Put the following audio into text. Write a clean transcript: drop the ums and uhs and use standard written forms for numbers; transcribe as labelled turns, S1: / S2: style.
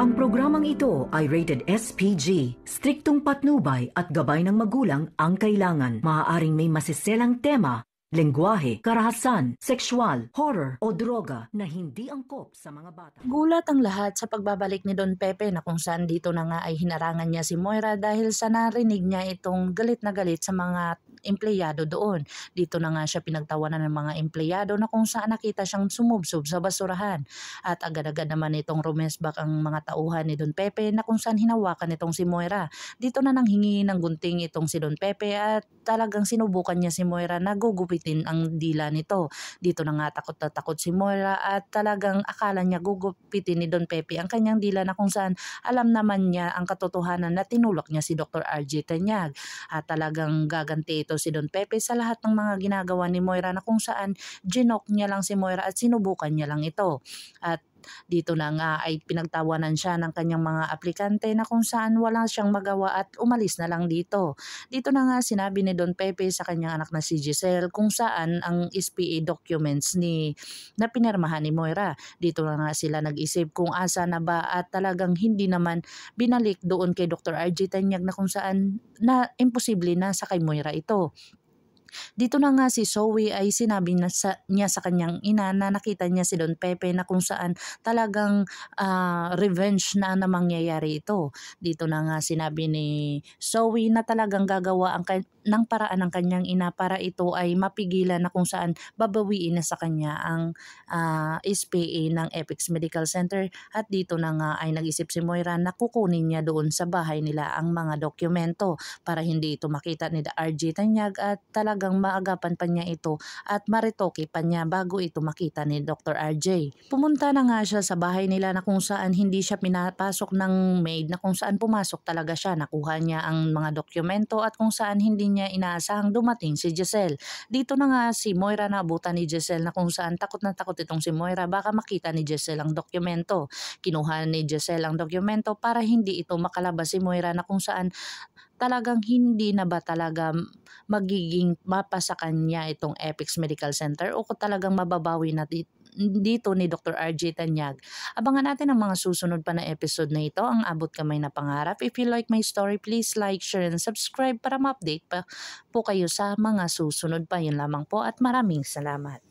S1: Ang programang ito ay rated SPG. Striktong patnubay at gabay ng magulang ang kailangan. Maaaring may masiselang tema, lengguwahe, karahasan, sexual, horror o droga na hindi angkop sa mga bata.
S2: Gulat ang lahat sa pagbabalik ni Don Pepe na kung saan dito na nga ay hinarangan niya si Moira dahil sa narinig niya itong galit na galit sa mga empleyado doon. Dito na nga siya pinagtawanan ng mga empleyado na kung saan nakita siyang sumubsob sa basurahan. At agad-agad naman itong rumesbak ang mga tauhan ni Don Pepe na kung saan hinawakan itong si Moira. Dito na nang hingi ng gunting itong si Don Pepe at talagang sinubukan niya si Moira na gugupitin ang dila nito. Dito na nga takot na takot si Moira at talagang akala niya gugupitin ni Don Pepe ang kanyang dila na kung saan alam naman niya ang katotohanan na tinulak niya si Dr. RJ Tanyag. At talagang gaganti ito si Don Pepe sa lahat ng mga ginagawa ni Moira na kung saan ginok niya lang si Moira at sinubukan niya lang ito. At dito na nga ay pinagtawanan siya ng kanyang mga aplikante na kung saan wala siyang magawa at umalis na lang dito. Dito na nga sinabi ni Don Pepe sa kanyang anak na si Giselle kung saan ang SPA documents na pinirmahan ni Moira. Dito na nga sila nag-isip kung asa na ba at talagang hindi naman binalik doon kay Dr. RJ Tanyag na kung saan na imposible na sa kay Moira ito. Dito na nga si Zoe ay sinabi niya sa kanyang ina na nakita niya si Don Pepe na kung saan talagang revenge na mangyayari ito. Dito na nga sinabi ni Zoe na talagang gagawa ng paraan ng kanyang ina para ito ay mapigilan na kung saan babawiin na sa kanya ang SPA ng Apex Medical Center. At dito na nga ay nag-isip si Moira na kukunin niya doon sa bahay nila ang mga dokumento para hindi ito makita ni RJ Tanyag at talagang maagapan pa niya ito at maritoke pa niya bago ito makita ni Dr. RJ. Pumunta na nga siya sa bahay nila na kung saan hindi siya pinapasok ng maid na kung saan pumasok talaga siya. Nakuha niya ang mga dokumento at kung saan hindi niya inaasahang dumating si Giselle. Dito na nga si Moira naabutan ni Giselle na kung saan takot na takot itong si Moira baka makita ni Giselle ang dokumento. Kinuha ni Giselle ang dokumento para hindi ito makalabas si Moira na kung saan talagang hindi na ba talaga magiging mapa sa kanya itong Apex Medical Center o kung talagang mababawi na dito ni Dr. RJ Tanyag. Abangan natin ang mga susunod pa na episode na ito, ang Abot Kamay na Pangarap. If you like my story, please like, share, and subscribe para ma-update pa po kayo sa mga susunod pa. Yun lamang po at maraming salamat.